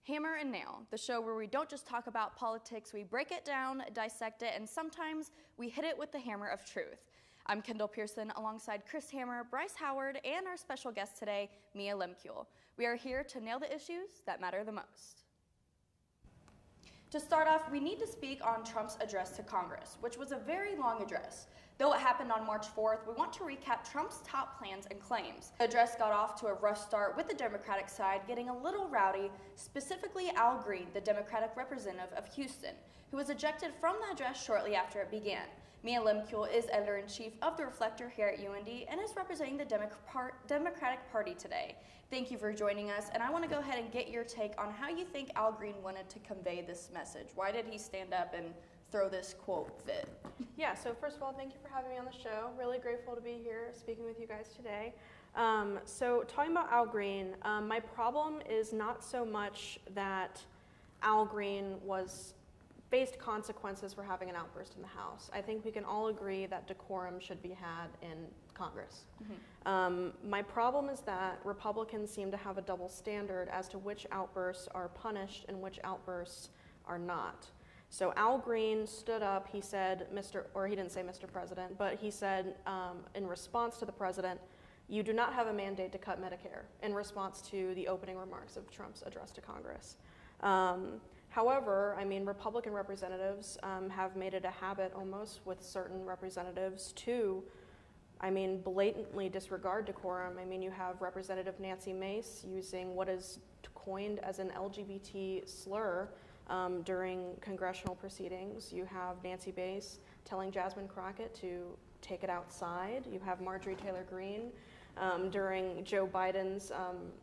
Hammer and Nail, the show where we don't just talk about politics, we break it down, dissect it, and sometimes we hit it with the hammer of truth. I'm Kendall Pierson alongside Chris Hammer, Bryce Howard, and our special guest today, Mia Lehmkhul. We are here to nail the issues that matter the most. To start off, we need to speak on Trump's address to Congress, which was a very long address. Though it happened on March 4th, we want to recap Trump's top plans and claims. The address got off to a rough start with the Democratic side getting a little rowdy, specifically Al Green, the Democratic representative of Houston, who was ejected from the address shortly after it began. Mia Lehmkhul is editor-in-chief of The Reflector here at UINDY and is representing the Democratic Party today. Thank you for joining us, and I want to go ahead and get your take on how you think Al Green wanted to convey this message. Why did he stand up and throw this quote fit? Yeah, so first of all, thank you for having me on the show. Really grateful to be here speaking with you guys today. So talking about Al Green, my problem is not so much that Al Green faced consequences for having an outburst in the House. I think we can all agree that decorum should be had in Congress. Mm-hmm. My problem is that Republicans seem to have a double standard as to which outbursts are punished and which outbursts are not. So Al Green stood up, he said, he didn't say Mr. President, but he said in response to the president, you do not have a mandate to cut Medicare, in response to the opening remarks of Trump's address to Congress. However, I mean, Republican representatives have made it a habit almost with certain representatives to, blatantly disregard decorum. I mean, you have Representative Nancy Mace using what is coined as an LGBT slur during congressional proceedings. You have Nancy Mace telling Jasmine Crockett to take it outside. You have Marjorie Taylor Greene during Joe Biden's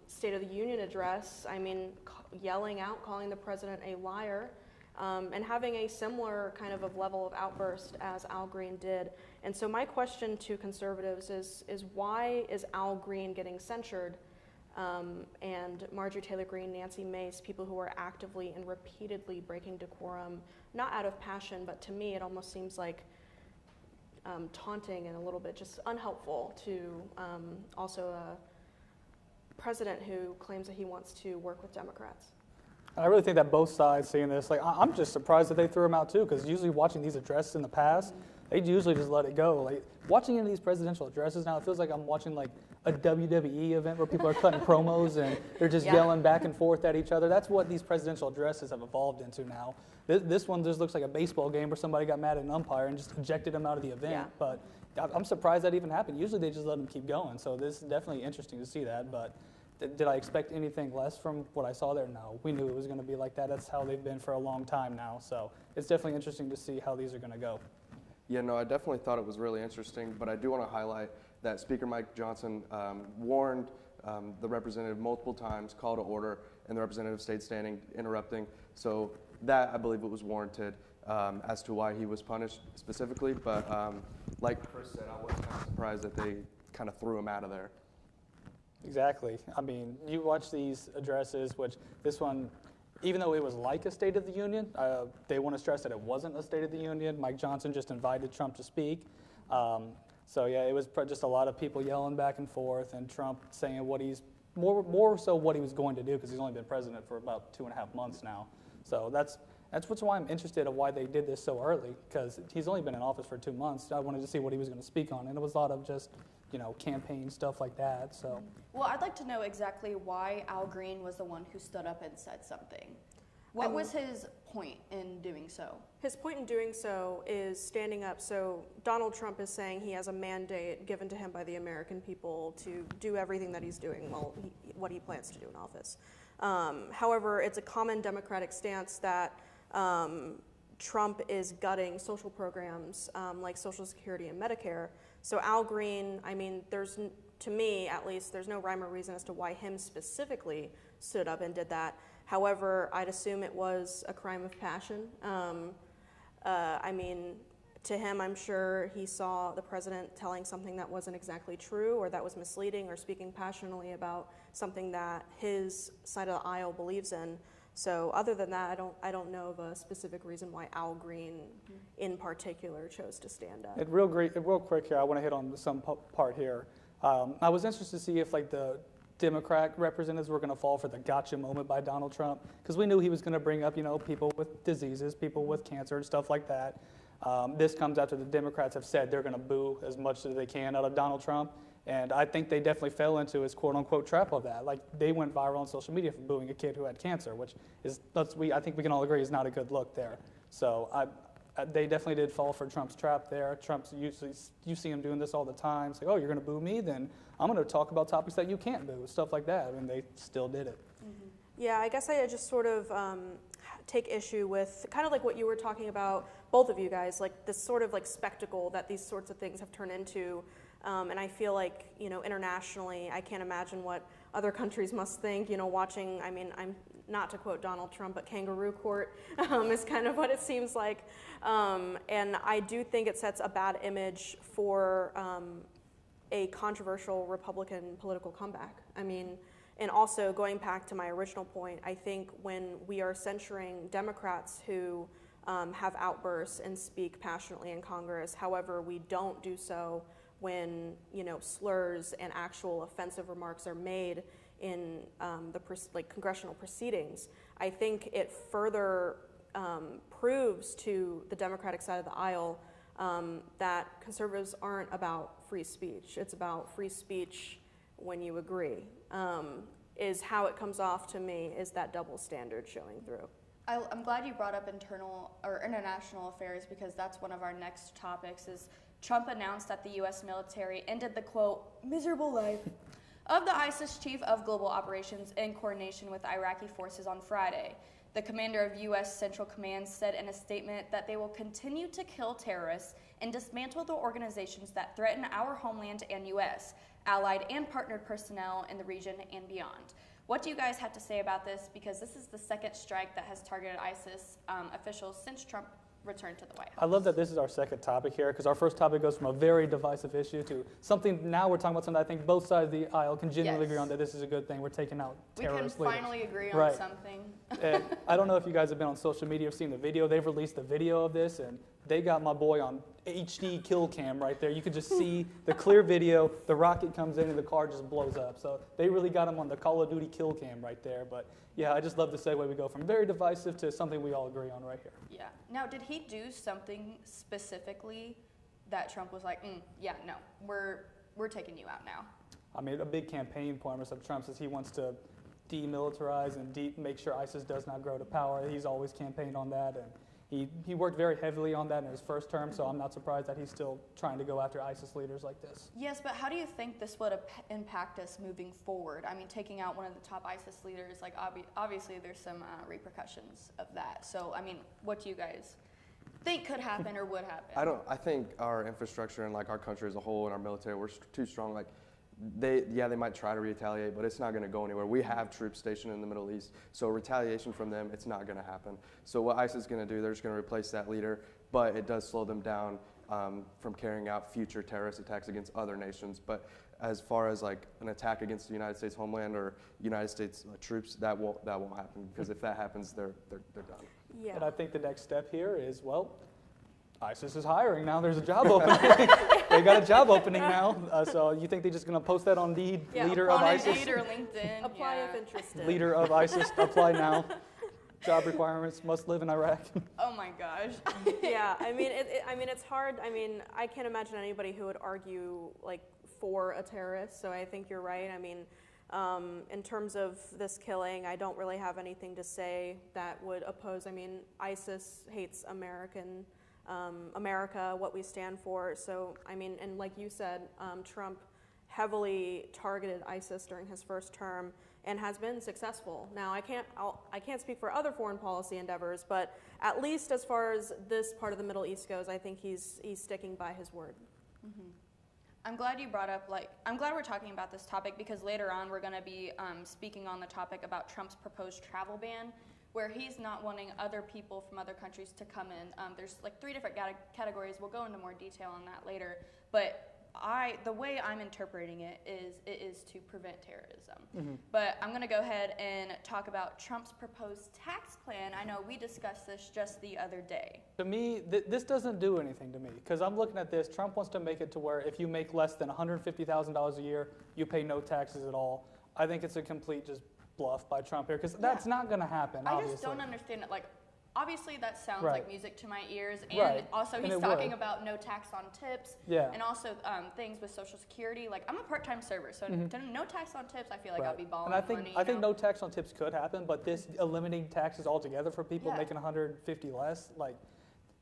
State of the Union address, yelling out, calling the president a liar, and having a similar kind of level of outburst as Al Green did. And so my question to conservatives is why is Al Green getting censured and Marjorie Taylor Greene, Nancy Mace, people who are actively and repeatedly breaking decorum, not out of passion, but to me it almost seems like taunting and a little bit just unhelpful to also a president who claims that he wants to work with Democrats. I really think that both sides seeing this, I'm just surprised that they threw him out too, because usually watching these addresses in the past, they'd usually just let it go. Watching any of these presidential addresses now, it feels like I'm watching a WWE event where people are cutting promos and they're just yelling back and forth at each other. That's what these presidential addresses have evolved into now. This one just looks like a baseball game where somebody got mad at an umpire and just ejected him out of the event. Yeah. But I'm surprised that even happened. Usually they just let him keep going. So this is definitely interesting to see that. But did I expect anything less from what I saw there? No. We knew it was going to be like that. That's how they've been for a long time now. So it's definitely interesting to see how these are going to go. Yeah, no, I definitely thought it was really interesting, but I do want to highlight that Speaker Mike Johnson warned the representative multiple times, call to order, and the representative stayed standing, interrupting. So that, I believe it was warranted as to why he was punished specifically, but like Chris said, I was kind of surprised that they kind of threw him out of there. Exactly. You watch these addresses, which this one, even though it was like a State of the Union, they want to stress that it wasn't a State of the Union. Mike Johnson just invited Trump to speak. So yeah, it was just a lot of people yelling back and forth, and Trump saying what he's more so what he was going to do, because he's only been president for about 2.5 months now. So that's why I'm interested in why they did this so early, because he's only been in office for 2 months. I wanted to see what he was going to speak on, and it was a lot of just campaign stuff like that. So. Well, I'd like to know exactly why Al Green was the one who stood up and said something. What was his point in doing so? His point in doing so is standing up. So Donald Trump is saying he has a mandate given to him by the American people to do everything that he's doing, what he plans to do in office. However, it's a common Democratic stance that Trump is gutting social programs like Social Security and Medicare. So Al Green, to me at least, there's no rhyme or reason as to why him specifically stood up and did that. However, I'd assume it was a crime of passion. To him, I'm sure he saw the president telling something that wasn't exactly true or that was misleading or speaking passionately about something that his side of the aisle believes in. So other than that, I don't know of a specific reason why Al Green in particular chose to stand up. Real quick here, I want to hit on some part here. I was interested to see if Democrat representatives were going to fall for the gotcha moment by Donald Trump, because we knew he was going to bring up, people with diseases, people with cancer and stuff like that. This comes after the Democrats have said they're going to boo as much as they can out of Donald Trump. And I think they definitely fell into his quote-unquote trap of that. Like, they went viral on social media for booing a kid who had cancer, which is, I think we can all agree, is not a good look there. So they definitely did fall for Trump's trap there. Trump's usually, you see him doing this all the time. It's like, oh, you're going to boo me? Then I'm going to talk about topics that you can't boo, stuff like that. And they still did it. Mm-hmm. Yeah, I guess I just sort of take issue with kind of like what you were talking about, both of you guys, like this sort of like spectacle that these sorts of things have turned into. And I feel like, internationally, I can't imagine what other countries must think, watching, I'm not to quote Donald Trump, but kangaroo court is kind of what it seems like. And I do think it sets a bad image for a controversial Republican political comeback. And also going back to my original point, I think when we are censuring Democrats who have outbursts and speak passionately in Congress, however, we don't do so when slurs and actual offensive remarks are made in the congressional proceedings. I think it further proves to the Democratic side of the aisle that conservatives aren't about free speech. It's about free speech when you agree. Is how it comes off to me, is that double standard showing through. I'm glad you brought up international affairs, because that's one of our next topics. Is Trump announced that the U.S. military ended the, quote, miserable life of the ISIS chief of global operations in coordination with Iraqi forces on Friday. The commander of U.S. Central Command said in a statement that they will continue to kill terrorists and dismantle the organizations that threaten our homeland and U.S., allied and partnered personnel in the region and beyond. What do you guys have to say about this? Because this is the second strike that has targeted ISIS officials since Trump returned to the White House. I love that this is our second topic here, because our first topic goes from a very divisive issue to something, now we're talking about something I think both sides of the aisle can genuinely agree on, that this is a good thing. We're taking out terrorist leaders. We can finally agree on something. And I don't know if you guys have been on social media or seen the video. They've released the video of this, and they got my boy on HD kill cam right there. You could just see the clear video. The rocket comes in and the car just blows up. So they really got him on the Call of Duty kill cam right there. But yeah, I just love the segue. We go from very divisive to something we all agree on right here. Yeah. Now, did he do something specifically that Trump was like, yeah, no, we're taking you out now? A big campaign point of Trump's is he wants to demilitarize and make sure ISIS does not grow to power. He's always campaigned on that, and he worked very heavily on that in his first term, so I'm not surprised that he's still trying to go after ISIS leaders like this. Yes, but how do you think this would impact us moving forward? Taking out one of the top ISIS leaders, like obviously there's some repercussions of that. So, what do you guys think could happen or would happen? I think our infrastructure and our country as a whole and our military, we're too strong. They might try to retaliate, but it's not going to go anywhere. We have troops stationed in the Middle East, so retaliation from them, it's not going to happen. So what ISIS is going to do, they're just going to replace that leader, but it does slow them down from carrying out future terrorist attacks against other nations. But as far as an attack against the United States homeland or United States troops, that won't happen, because if that happens, they're done. Yeah. And I think the next step here is, ISIS is hiring now. There's a job opening. They got a job opening now. So you think they're just going to post that on Indeed? Leader of ISIS? Indeed or LinkedIn. Apply if interested. Leader of ISIS, apply now. Job requirements, must live in Iraq. Oh my gosh. Yeah, it's hard. I can't imagine anybody who would argue for a terrorist. So I think you're right. In terms of this killing, I don't really have anything to say that would oppose. ISIS hates America, what we stand for. So, and like you said, Trump heavily targeted ISIS during his first term and has been successful. Now, I can't speak for other foreign policy endeavors, but at least as far as this part of the Middle East goes, I think he's sticking by his word. Mm-hmm. I'm glad you brought up, I'm glad we're talking about this topic, because later on we're going to be speaking on the topic about Trump's proposed travel ban, where he's not wanting other people from other countries to come in. There's 3 different categories. We'll go into more detail on that later. But the way I'm interpreting it is to prevent terrorism. Mm-hmm. But I'm going to go ahead and talk about Trump's proposed tax plan. I know we discussed this just the other day. To me, this doesn't do anything to me, because I'm looking at this. Trump wants to make it to where if you make less than $150,000 a year, you pay no taxes at all. I think it's a complete just bluff by Trump here, because that's not going to happen, I obviously. just don't understand it. Like, obviously that sounds Right. like music to my ears, and Right. also And he's it talking would. about no tax on tips, Yeah. and also things with Social Security. Like, I'm a part-time server, so no tax on tips, I feel like I'll be balling And I think money. I think no tax on tips could happen, but this eliminating taxes altogether for people Yeah. making 150 less, like,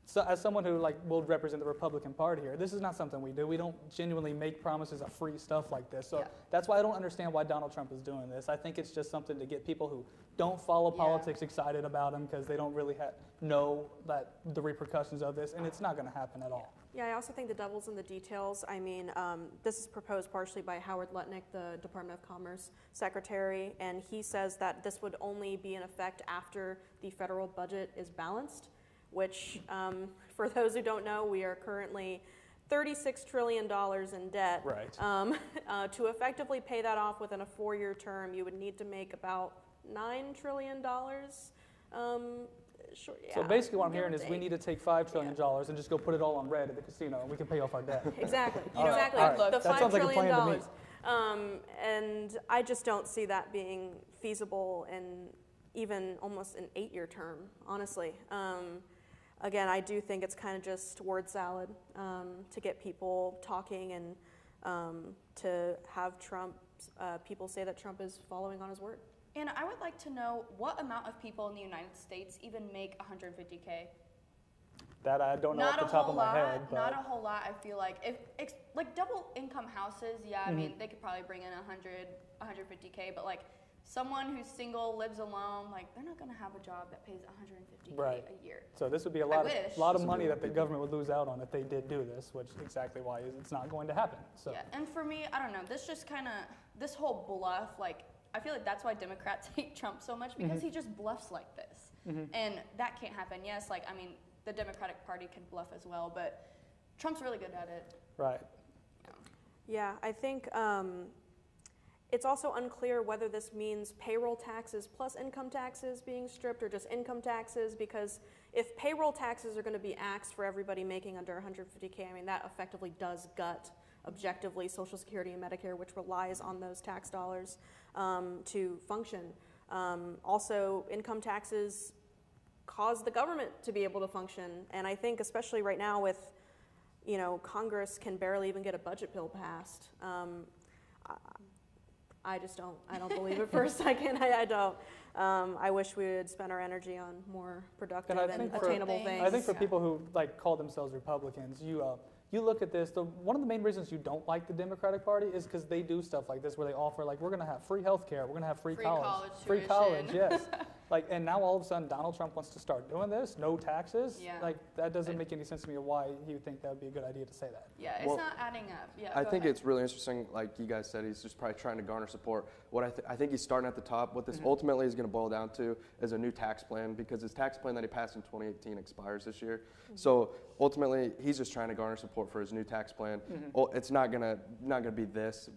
so as someone who like will represent the Republican Party here, this is not something we do. We don't genuinely make promises of free stuff like this. So Yeah. that's why I don't understand why Donald Trump is doing this. I think it's just something to get people who don't follow Yeah. politics excited about him because they don't really know that the repercussions of this, and it's not going to happen at all. Yeah, I also think the devil's in the details. I mean, this is proposed partially by Howard Lutnick, the Department of Commerce Secretary, and he says that this would only be in effect after the federal budget is balanced, which, for those who don't know, we are currently $36 trillion in debt. Right. To effectively pay that off within a 4-year term, you would need to make about $9 trillion. Sure, yeah, So basically what I'm give or hearing is we take. need to take $5 trillion and just go put it all on red at the casino, and we can pay off our debt. Exactly, All right, exactly. all right. The That $5 sounds like a trillion plan to me. And I just don't see that being feasible in even almost an 8-year term, honestly. Again, I do think it's kind of just word salad to get people talking and to have people say that Trump is following on his word. And I would like to know what amount of people in the United States even make 150K. That I don't know Not off a the top whole of my lot. head. But Not a whole lot. I feel like if like double income houses, yeah, I mean they could probably bring in 150K, but like someone who's single, lives alone, like they're not gonna have a job that pays 150K Right. a year. So this would be a I lot wish. of money that the government would lose out on if they did do this, which is exactly why it's not going to happen. So Yeah, and for me, I don't know. This just kind of this whole bluff, like I feel like that's why Democrats hate Trump so much because he just bluffs like this, and that can't happen. Yes, like I mean the Democratic Party can bluff as well, but Trump's really good at it. right. Yeah, I think it's also unclear whether this means payroll taxes plus income taxes being stripped or just income taxes, because if payroll taxes are going to be axed for everybody making under 150K, I mean, that effectively does gut objectively Social Security and Medicare, which relies on those tax dollars to function. Also, income taxes cause the government to be able to function, and I think especially right now with, you know, Congress can barely even get a budget bill passed. I just don't. I don't believe it for a second. I don't. I wish we would spend our energy on more productive I and think attainable things. I think for people who like call themselves Republicans, you look at this. One of the main reasons you don't like the Democratic Party is because they do stuff like this, where they offer like we're going to have free health care, we're going to have free college, free tuition. college, yes. Like, and now all of a sudden Donald Trump wants to start doing this, no taxes. Yeah. Like that doesn't make any sense to me of why he would think that would be a good idea to say that. Yeah, it's Well, not adding up. Yeah, I go think ahead. it's really interesting, like you guys said, he's just probably trying to garner support. What I think he's starting at the top. What this ultimately is going to boil down to is a new tax plan, because his tax plan that he passed in 2018 expires this year. So ultimately, he's just trying to garner support for his new tax plan. It's not gonna be this.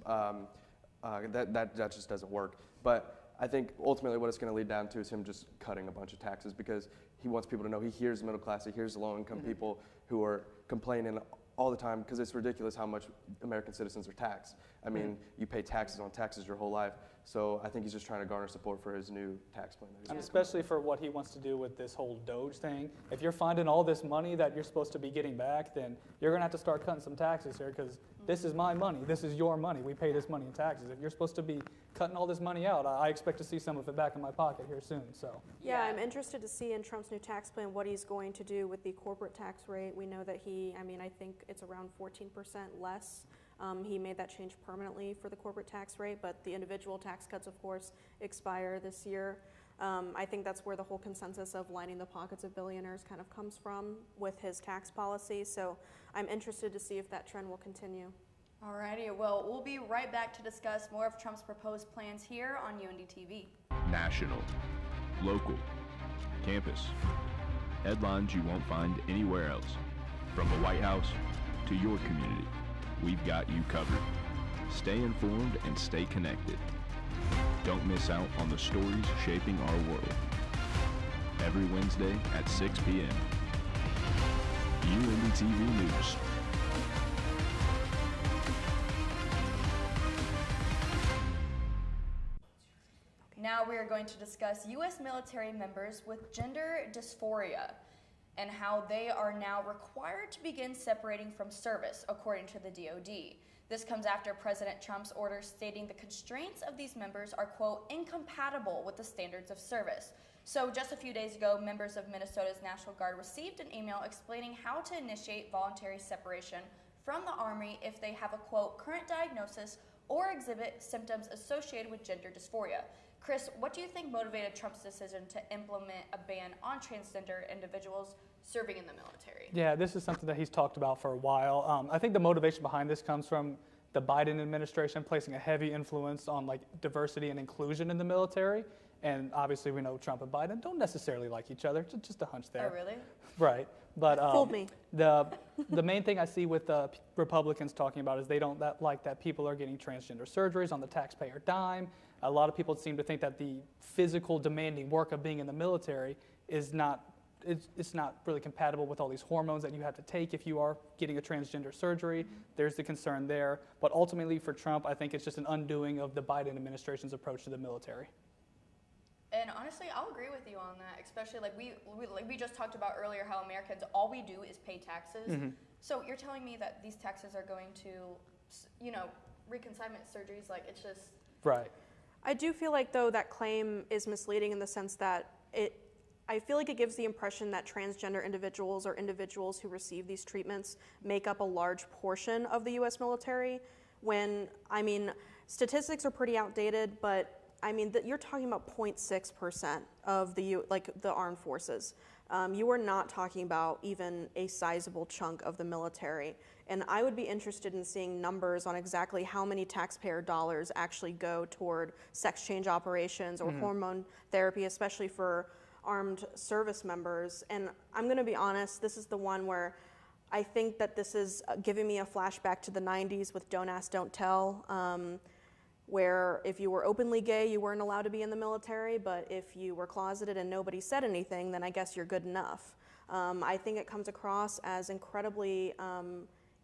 That just doesn't work. But I think ultimately what it's going to lead down to is him just cutting a bunch of taxes, because he wants people to know he hears the middle class, he hears the low-income people who are complaining all the time, because it's ridiculous how much American citizens are taxed. I mean, you pay taxes on taxes your whole life. So I think he's just trying to garner support for his new tax plan. And especially for what he wants to do with this whole Doge thing. If you're finding all this money that you're supposed to be getting back, then you're going to have to start cutting some taxes here, because this is my money. This is your money. We pay this money in taxes. If you're supposed to be cutting all this money out, I expect to see some of it back in my pocket here soon. So Yeah, I'm interested to see in Trump's new tax plan what he's going to do with the corporate tax rate. We know that I think it's around 14% less. He made that change permanently for the corporate tax rate, but the individual tax cuts, of course, expire this year. I think that's where the whole consensus of lining the pockets of billionaires kind of comes from with his tax policy. So I'm interested to see if that trend will continue. Alrighty, well, we'll be right back to discuss more of Trump's proposed plans here on UINDY TV. National, local, campus. Headlines you won't find anywhere else. From the White House to your community, we've got you covered. Stay informed and stay connected. Don't miss out on the stories shaping our world. Every Wednesday at 6 p.m. UINDY TV News. now we are going to discuss U.S. military members with gender dysphoria and how they are now required to begin separating from service, according to the DoD. This comes after President Trump's order stating the constraints of these members are, quote, incompatible with the standards of service. So just a few days ago, members of Minnesota's National Guard received an email explaining how to initiate voluntary separation from the Army if they have a, quote, current diagnosis or exhibit symptoms associated with gender dysphoria. Chris, what do you think motivated Trump's decision to implement a ban on transgender individuals serving in the military? Yeah, this is something that he's talked about for a while. I think the motivation behind this comes from the Biden administration placing a heavy influence on like diversity and inclusion in the military. And obviously we know Trump and Biden don't necessarily like each other, just a hunch there. Oh, really? Right. But Fooled me. the main thing I see with Republicans talking about is they don't like that people are getting transgender surgeries on the taxpayer dime. A lot of people seem to think that the physical demanding work of being in the military is not really compatible with all these hormones that you have to take if you are getting a transgender surgery. There's the concern there. But ultimately for Trump, I think it's just an undoing of the Biden administration's approach to the military. And honestly, I'll agree with you on that, especially like we just talked about earlier how Americans, all we do is pay taxes. Mm-hmm. So you're telling me that these taxes are going to, you know, reconsignment surgeries, like it's just... Right. I do feel like, though, that claim is misleading in the sense that I feel like it gives the impression that transgender individuals or individuals who receive these treatments make up a large portion of the U.S. military, when, I mean, statistics are pretty outdated, but I mean, you're talking about 0.6% of the armed forces. You are not talking about even a sizable chunk of the military. And I would be interested in seeing numbers on exactly how many taxpayer dollars actually go toward sex change operations or hormone therapy, especially for armed service members. And I'm going to be honest, this is the one where I think that this is giving me a flashback to the 90s with Don't Ask, Don't Tell, where if you were openly gay, you weren't allowed to be in the military, but if you were closeted and nobody said anything, then I guess you're good enough. I think it comes across as incredibly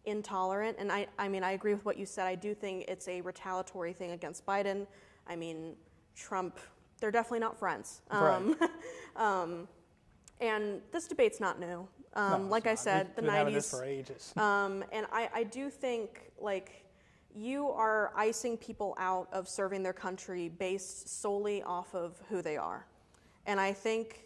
intolerant, and I mean, I agree with what you said. I do think it's a retaliatory thing against Biden. I mean, Trump, they're definitely not friends. Right. And this debate's not new. No, like I said, We've been having this for ages. And I do think, like, you are icing people out of serving their country based solely off of who they are. And I think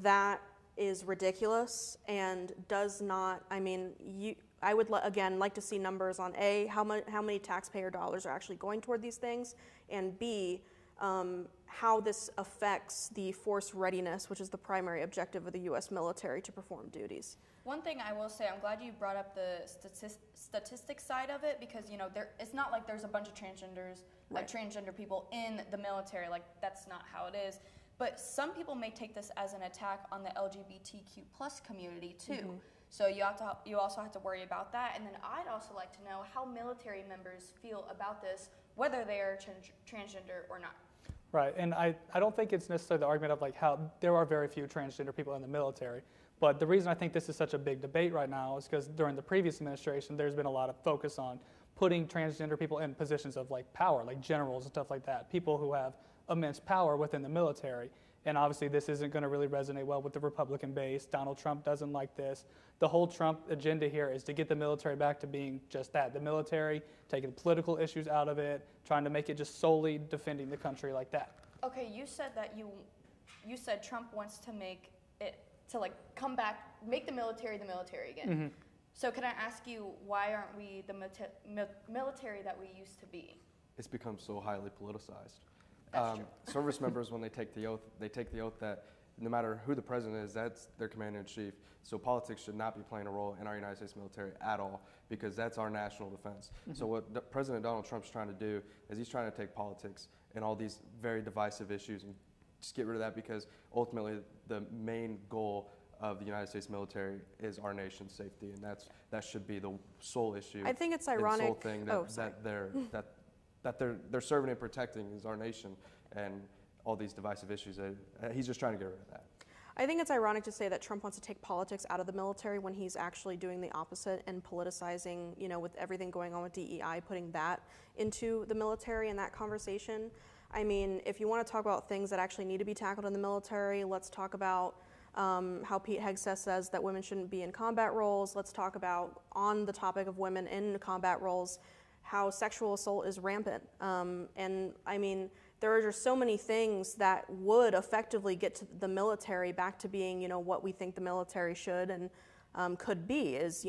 that is ridiculous and does not, I mean, I would, again, like to see numbers on A, how many taxpayer dollars are actually going toward these things, and B, how this affects the force readiness, which is the primary objective of the U.S. military to perform duties. One thing I will say, I'm glad you brought up the statistics side of it, because you know it's not like there's a bunch of transgenders, Right. transgender people in the military. Like that's not how it is. But some people may take this as an attack on the LGBTQ plus community too. Mm-hmm. So you also have to worry about that. And then I'd also like to know how military members feel about this, whether they are transgender or not. Right, and I don't think it's necessarily the argument of like how there are very few transgender people in the military. But the reason I think this is such a big debate right now is because during the previous administration, there's been a lot of focus on putting transgender people in positions of like power, like generals and stuff like that, people who have immense power within the military. And obviously this isn't going to really resonate well with the Republican base. Donald Trump doesn't like this. The whole Trump agenda here is to get the military back to being just that, the military, taking political issues out of it, trying to make it just solely defending the country like that. Okay, you said that you said Trump wants to make it to like come back, make the military again. Mm-hmm. So can I ask you, why aren't we the military that we used to be? It's become so highly politicized. That's true. Service members, when they take the oath that no matter who the president is, that's their commander-in-chief. So politics should not be playing a role in our United States military at all, because that's our national defense. Mm-hmm. So what President Donald Trump's trying to do is he's trying to take politics and all these very divisive issues and just get rid of that, because ultimately the main goal of the United States military is our nation's safety, and that should be the sole issue. I think it's and ironic. the sole thing that they're serving and protecting is our nation, and all these divisive issues. He's just trying to get rid of that. I think it's ironic to say that Trump wants to take politics out of the military when he's actually doing the opposite and politicizing, you know, with everything going on with DEI, putting that into the military and that conversation. I mean, if you want to talk about things that actually need to be tackled in the military, let's talk about how Pete Hegseth says that women shouldn't be in combat roles. Let's talk about, on the topic of women in combat roles, how sexual assault is rampant. And I mean, there are just so many things that would effectively get to the military back to being, what we think the military should and could be, is,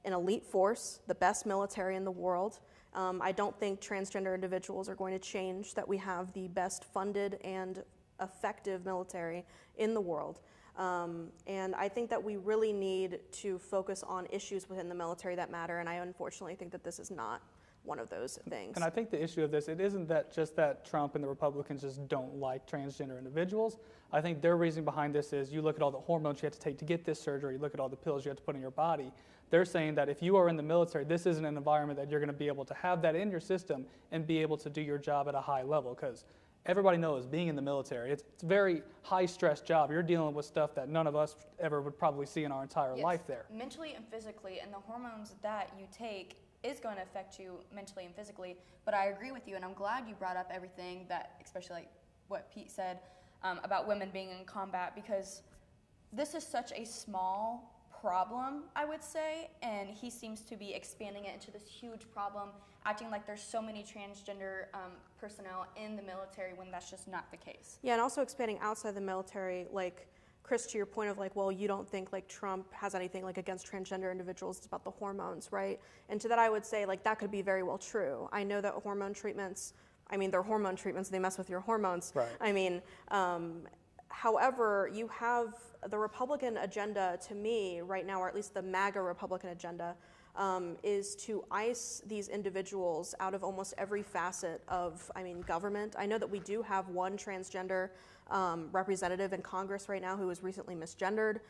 an elite force, the best military in the world. I don't think transgender individuals are going to change that we have the best funded and effective military in the world. And I think that we really need to focus on issues within the military that matter, and I unfortunately think that this is not one of those things. And I think the issue of this, it isn't that just that Trump and the Republicans just don't like transgender individuals. I think their reason behind this is you look at all the hormones you have to take to get this surgery, you look at all the pills you have to put in your body. They're saying that if you are in the military, this isn't an environment that you're going to be able to have that in your system and be able to do your job at a high level, because everybody knows being in the military, it's a very high-stress job. You're dealing with stuff that none of us ever would probably see in our entire life there. Mentally and physically, and the hormones that you take is going to affect you mentally and physically. But I agree with you, and I'm glad you brought up everything that, especially like what Pete said about women being in combat, because this is such a small problem, I would say, and he seems to be expanding it into this huge problem, acting like there's so many transgender personnel in the military when that's just not the case. Yeah, and also expanding outside the military, like, Chris, to your point of like, well, you don't think like Trump has anything like against transgender individuals, it's about the hormones, right? And to that I would say like that could be very well true. I know that hormone treatments, they're hormone treatments, they mess with your hormones. Right. However, you have the Republican agenda to me right now, or at least the MAGA Republican agenda, is to ice these individuals out of almost every facet of, government. I know that we do have one transgender representative in Congress right now who was recently misgendered.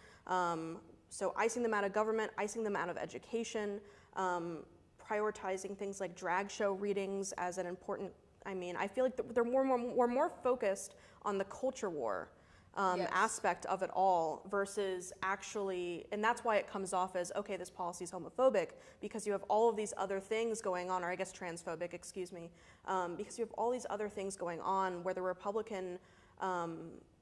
So icing them out of government, icing them out of education, prioritizing things like drag show readings as an important, I feel like we're more focused on the culture war aspect of it all versus actually, and that's why it comes off as, okay, this policy is homophobic, because you have all of these other things going on, or I guess transphobic, excuse me, because you have all these other things going on where the Republican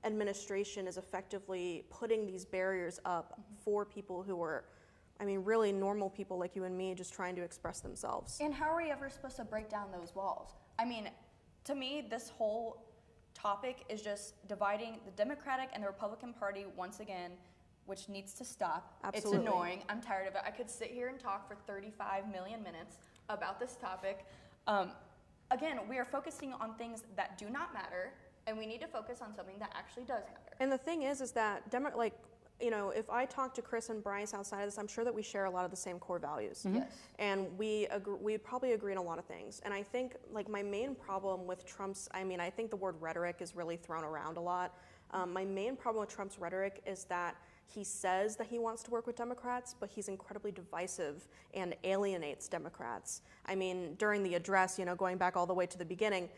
administration is effectively putting these barriers up for people who are, really normal people like you and me just trying to express themselves. And how are we ever supposed to break down those walls? To me, this whole topic is just dividing the Democratic and the Republican Party once again, which needs to stop. Absolutely. It's annoying. I'm tired of it. I could sit here and talk for 35 million minutes about this topic. Again, we are focusing on things that do not matter, and we need to focus on something that actually does matter. And the thing is that if I talk to Chris and Bryce outside of this, I'm sure that we share a lot of the same core values. Mm-hmm. Yes. And we probably agree on a lot of things. And I think my main problem with Trump's, I think the word rhetoric is really thrown around a lot. My main problem with Trump's rhetoric is that he says that he wants to work with Democrats, but he's incredibly divisive and alienates Democrats. During the address, going back all the way to the beginning,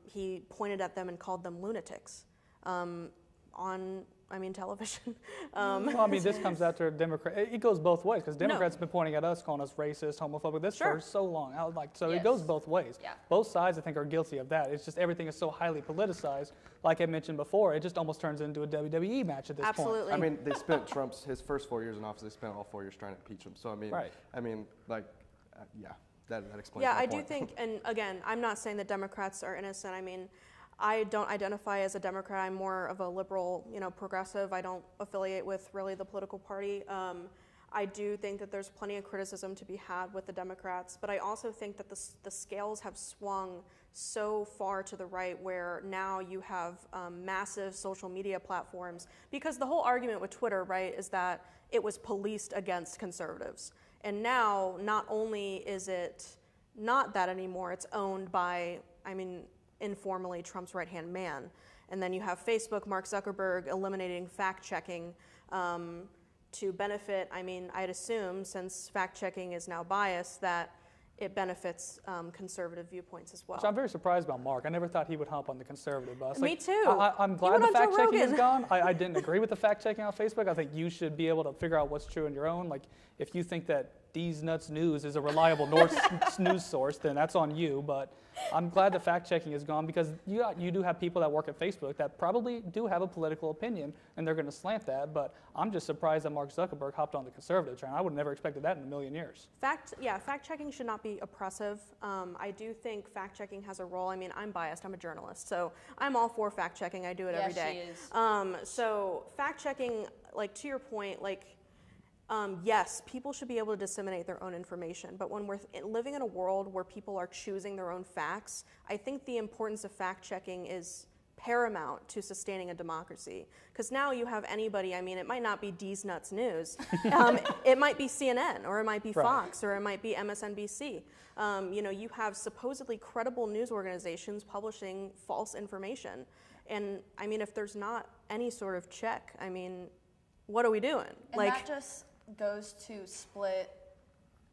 he pointed at them and called them lunatics on television. This comes after Democrat. It goes both ways, because Democrats have been pointing at us, calling us racist, homophobic, this for so long. It goes both ways. Yeah. Both sides, I think, are guilty of that. It's just everything is so highly politicized. Like I mentioned before, it just almost turns into a WWE match at this point. Absolutely. They spent his first 4 years in office, they spent all 4 years trying to impeach him. So, right. That explains Yeah, my I point. do think, and again, I'm not saying that Democrats are innocent. I don't identify as a Democrat. I'm more of a liberal, progressive. I don't affiliate with really the political party. I do think that there's plenty of criticism to be had with the Democrats, but I also think that the scales have swung so far to the right where now you have massive social media platforms, because the whole argument with Twitter, right, is that it was policed against conservatives. And now, not only is it not that anymore, it's owned by, informally, Trump's right-hand man. And then you have Facebook, Mark Zuckerberg, eliminating fact-checking to benefit, I'd assume, since fact-checking is now biased, that it benefits conservative viewpoints as well. So I'm very surprised about Mark. I never thought he would hop on the conservative bus. Me too. I'm glad the fact-checking is gone. I didn't agree with the fact-checking on Facebook. I think you should be able to figure out what's true in your own. If you think that These Nuts News is a reliable news source, then that's on you. But I'm glad the fact checking is gone because you do have people that work at Facebook that probably do have a political opinion and they're going to slant that. But I'm just surprised that Mark Zuckerberg hopped on the conservative train. I would have never expected that in a million years. Fact checking should not be oppressive. I do think fact checking has a role. I mean, I'm biased. I'm a journalist, so I'm all for fact checking. I do it every day. Yes, she is. So fact checking, like to your point, like. Yes, people should be able to disseminate their own information, but when we're living in a world where people are choosing their own facts, I think the importance of fact-checking is paramount to sustaining a democracy. Because now you have anybody, I mean, it might not be D's Nuts News. It might be CNN, or it might be Fox, or it might be MSNBC. You have supposedly credible news organizations publishing false information. And, I mean, if there's not any sort of check, I mean, what are we doing? And that just goes to split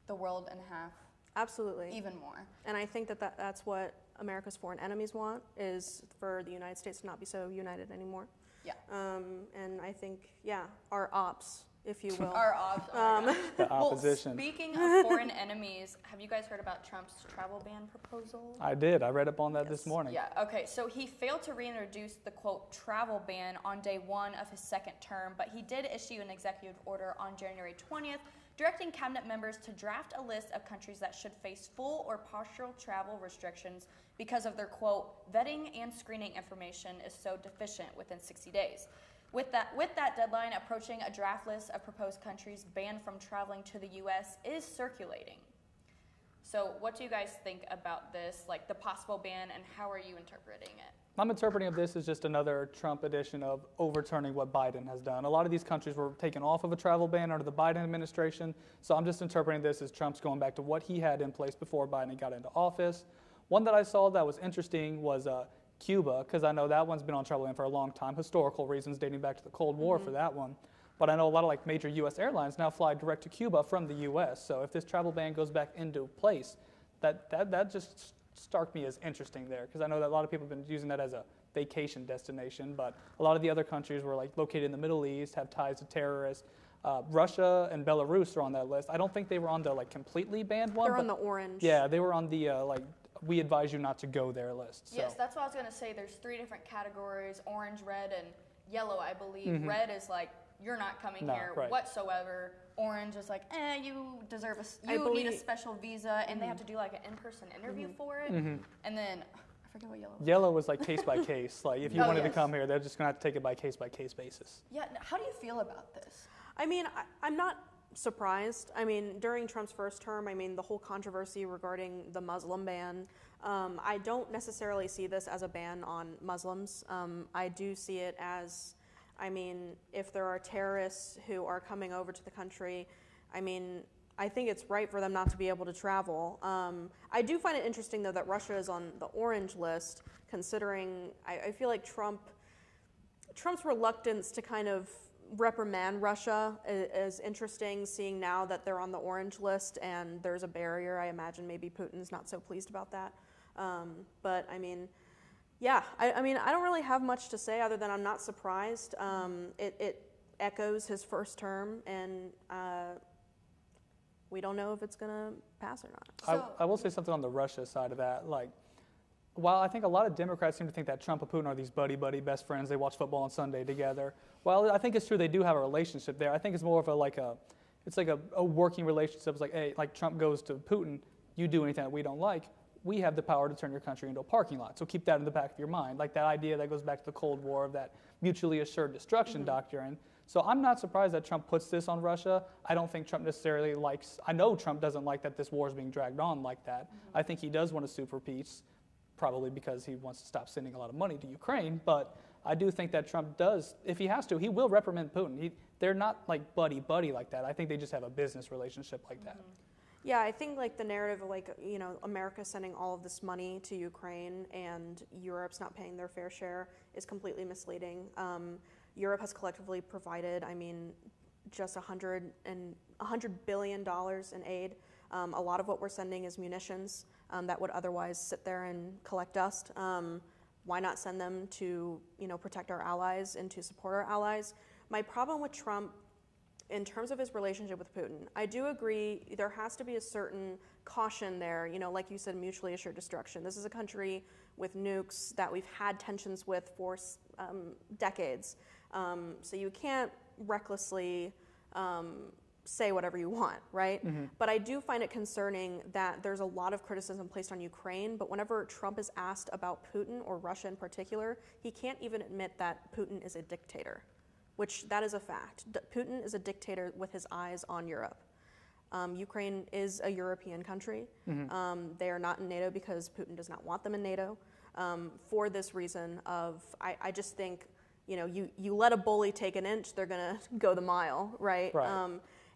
the world in half. Absolutely. Even more. And I think that's what America's foreign enemies want, is for the United States to not be so united anymore. Yeah. And I think, our ops, if you will. Our ops. Oh my The opposition. Well, speaking of foreign enemies, have you guys heard about Trump's travel ban proposal? I did. I read up on that this morning. Yeah, okay. So he failed to reintroduce the, quote, travel ban on day one of his second term, but he did issue an executive order on January 20th directing cabinet members to draft a list of countries that should face full or partial travel restrictions because of their, quote, vetting and screening information is so deficient within 60 days. With that deadline approaching, a draft list of proposed countries banned from traveling to the U.S. is circulating. So what do you guys think about this, like the possible ban, and how are you interpreting it? I'm interpreting of this as just another Trump edition of overturning what Biden has done. A lot of these countries were taken off of a travel ban under the Biden administration, so I'm just interpreting this as Trump's going back to what he had in place before Biden got into office. One that I saw that was interesting was Cuba, because I know that one's been on travel ban for a long time, historical reasons dating back to the Cold War for that one. But I know a lot of like major U.S. airlines now fly direct to Cuba from the U.S. So if this travel ban goes back into place, that just struck me as interesting there, because I know that a lot of people have been using that as a vacation destination, but a lot of the other countries were like located in the Middle East, have ties to terrorists. Russia and Belarus are on that list. I don't think they were on the like completely banned one. They're on the orange. Yeah, they were on the like we advise you not to go there list. So. Yes, that's what I was going to say. There's 3 different categories: orange, red, and yellow, I believe. Red is like you're not coming here whatsoever. Orange is like, you deserve you need a special visa, and they have to do like an in-person interview for it. And then I forget what yellow was. Yellow was like case by case. Like if you wanted to come here, they're just gonna have to take it by case basis. Yeah. How do you feel about this? I mean, I'm not surprised. I mean, during Trump's first term, I mean, the whole controversy regarding the Muslim ban, I don't necessarily see this as a ban on Muslims. I do see it as, I mean, if there are terrorists who are coming over to the country, I mean, I think it's right for them not to be able to travel. I do find it interesting, though, that Russia is on the orange list, considering I feel like Trump's reluctance to kind of reprimand Russia is interesting, seeing now that they're on the orange list and there's a barrier. I imagine maybe Putin's not so pleased about that. But, I mean, yeah, I mean, I don't really have much to say other than I'm not surprised. It echoes his first term, and we don't know if it's going to pass or not. I will say something on the Russia side of that. Like, while I think a lot of Democrats seem to think that Trump and Putin are these buddy best friends, they watch football on Sunday together. Well, I think it's true they do have a relationship there. I think it's more of a working relationship. It's like, hey, like Trump goes to Putin, you do anything that we don't like, we have the power to turn your country into a parking lot. So keep that in the back of your mind. Like that idea that goes back to the Cold War of that mutually assured destruction doctrine. So I'm not surprised that Trump puts this on Russia. I don't think Trump necessarily I know Trump doesn't like that this war is being dragged on like that. I think he does want to sue for peace, probably because he wants to stop sending a lot of money to Ukraine. But I do think that Trump does, if he has to, he will reprimand Putin. They're not like buddy like that. I think they just have a business relationship like that. Yeah, I think like the narrative of like, you know, America sending all of this money to Ukraine and Europe's not paying their fair share is completely misleading. Europe has collectively provided, I mean, just $100 billion in aid. A lot of what we're sending is munitions that would otherwise sit there and collect dust. Why not send them to, you know, protect our allies and to support our allies? My problem with Trump in terms of his relationship with Putin, I do agree there has to be a certain caution there, you know, like you said, mutually assured destruction. This is a country with nukes that we've had tensions with for decades. So you can't recklessly say whatever you want, right? But I do find it concerning that there's a lot of criticism placed on Ukraine, but whenever Trump is asked about Putin or Russia in particular, he can't even admit that Putin is a dictator, which that is a fact. Putin is a dictator with his eyes on Europe. Ukraine is a European country. They are not in NATO because Putin does not want them in NATO. For this reason of, I just think, you know, you let a bully take an inch, they're gonna go the mile, right?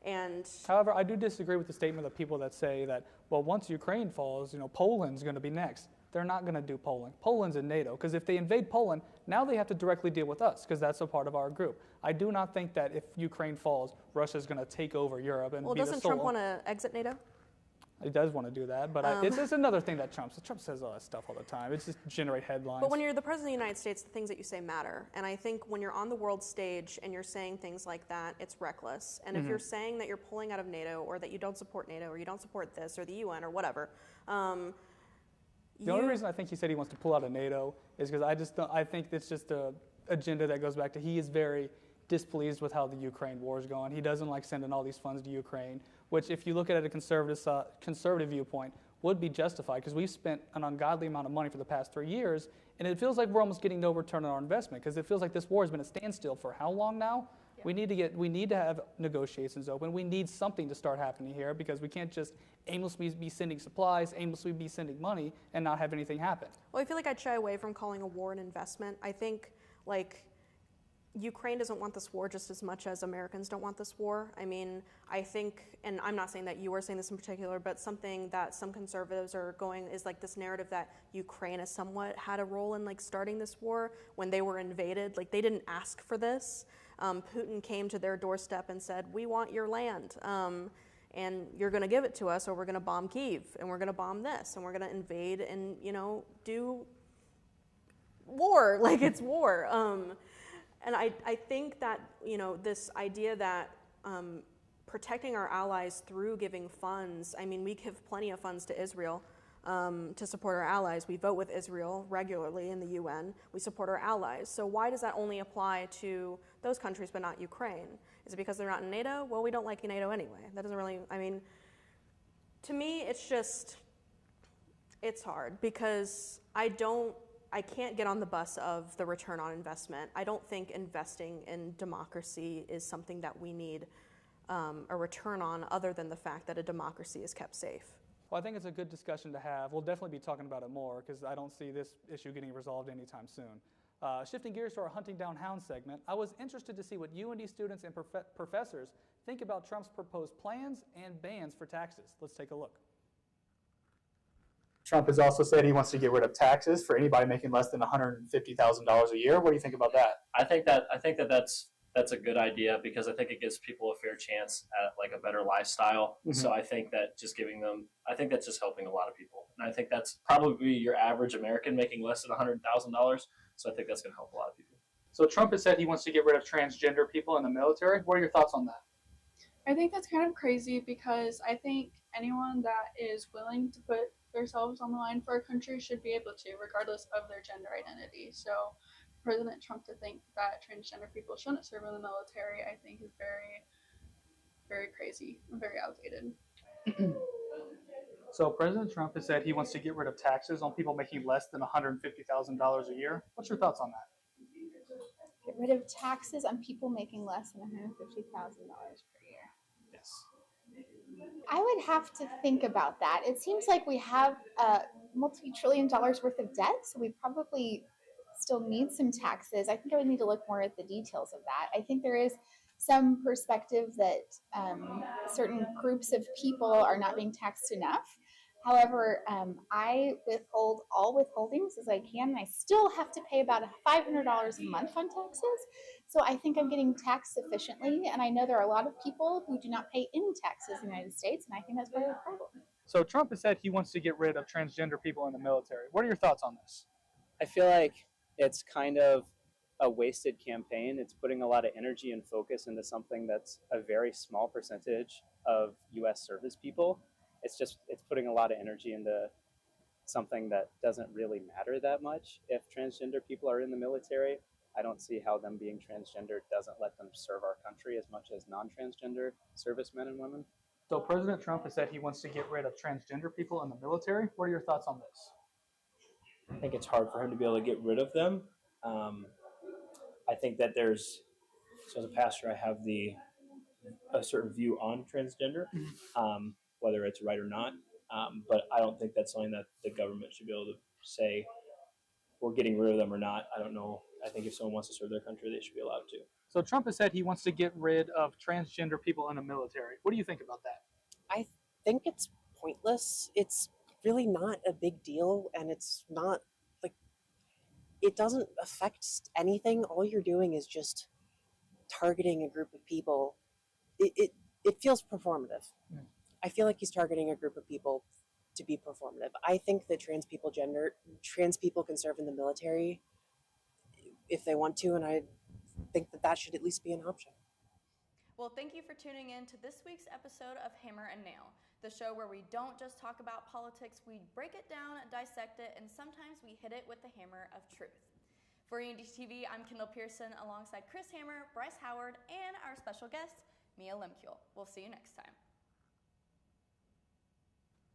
And however, I do disagree with the statement of people that say that, well, once Ukraine falls, you know, Poland's going to be next. They're not going to do Poland. Poland's in NATO, because if they invade Poland, now they have to directly deal with us, because that's a part of our group. I do not think that if Ukraine falls, Russia's going to take over Europe and be the sole. Doesn't Trump want to exit NATO? He does want to do that, but it's another thing that Trump says all that stuff all the time. It's just generate headlines. But when you're the president of the United States, the things that you say matter. And I think when you're on the world stage and you're saying things like that, it's reckless. And if you're saying that you're pulling out of NATO or that you don't support NATO or you don't support this or the UN or whatever, the only reason I think he said he wants to pull out of NATO is because I think it's just a agenda that goes back to he is very displeased with how the Ukraine war is going. He doesn't like sending all these funds to Ukraine, which if you look at it at a conservative viewpoint would be justified because we've spent an ungodly amount of money for the past 3 years, and it feels like we're almost getting no return on our investment because it feels like this war has been a standstill for how long now? Yeah. We need to have negotiations open. We need something to start happening here because we can't just aimlessly be sending supplies, aimlessly be sending money, and not have anything happen. Well, I feel like I'd shy away from calling a war an investment. I think, like, Ukraine doesn't want this war just as much as Americans don't want this war. I mean, I think, and I'm not saying that you are saying this in particular, but something that some conservatives are going is like this narrative that Ukraine has somewhat had a role in like starting this war when they were invaded. Like they didn't ask for this. Putin came to their doorstep and said, "We want your land, and you're going to give it to us, or we're going to bomb Kyiv, and we're going to bomb this, and we're going to invade and do war like it's war." And I think that, this idea that protecting our allies through giving funds, I mean, we give plenty of funds to Israel to support our allies. We vote with Israel regularly in the UN. We support our allies. So why does that only apply to those countries but not Ukraine? Is it because they're not in NATO? Well, we don't like NATO anyway. That doesn't really, to me, it's hard because I can't get on the bus of the return on investment. I don't think investing in democracy is something that we need a return on other than the fact that a democracy is kept safe. Well, I think it's a good discussion to have. We'll definitely be talking about it more because I don't see this issue getting resolved anytime soon. Shifting gears to our Hunting Down Hounds segment, I was interested to see what UINDY students and professors think about Trump's proposed plans and bans for taxes. Let's take a look. Trump has also said he wants to get rid of taxes for anybody making less than $150,000 a year. What do you think about that? I think that's a good idea because I think it gives people a fair chance at like a better lifestyle. Mm-hmm. So I think that I think that's just helping a lot of people. And I think that's probably your average American making less than $100,000. So I think that's going to help a lot of people. So Trump has said he wants to get rid of transgender people in the military. What are your thoughts on that? I think that's kind of crazy because I think anyone that is willing to put themselves on the line for a country should be able to, regardless of their gender identity. So President Trump to think that transgender people shouldn't serve in the military, I think is very, very crazy and very outdated. So President Trump has said he wants to get rid of taxes on people making less than $150,000 a year. What's your thoughts on that? Get rid of taxes on people making less than $150,000 per year. Yes. I would have to think about that. It seems like we have multi-trillion dollars worth of debt, so we probably still need some taxes. I think I would need to look more at the details of that. I think there is some perspective that certain groups of people are not being taxed enough. However, I withhold all withholdings as I can, and I still have to pay about $500 a month on taxes. So I think I'm getting taxed sufficiently, and I know there are a lot of people who do not pay any taxes in the United States, and I think that's part of the problem. So Trump has said he wants to get rid of transgender people in the military. What are your thoughts on this? I feel like it's kind of a wasted campaign. It's putting a lot of energy and focus into something that's a very small percentage of U.S. service people. It's putting a lot of energy into something that doesn't really matter that much. If transgender people are in the military, I don't see how them being transgender doesn't let them serve our country as much as non-transgender servicemen and women. So President Trump has said he wants to get rid of transgender people in the military. What are your thoughts on this? I think it's hard for him to be able to get rid of them. I think that so as a pastor, I have a certain view on transgender, whether it's right or not. But I don't think that's something that the government should be able to say we're getting rid of them or not. I don't know. I think if someone wants to serve their country, they should be allowed to. So Trump has said he wants to get rid of transgender people in the military. What do you think about that? I think it's pointless. It's really not a big deal, and it's not like it doesn't affect anything. All you're doing is just targeting a group of people. It feels performative. I feel like he's targeting a group of people to be performative. I think that trans people can serve in the military if they want to, and I think that should at least be an option. Well, thank you for tuning in to this week's episode of Hammer and Nail, the show where we don't just talk about politics, we break it down, dissect it, and sometimes we hit it with the hammer of truth. For UINDY TV, I'm Kendall Pierson alongside Chris Hammer, Bryce Howard, and our special guest, Lehmkhul. We'll see you next time.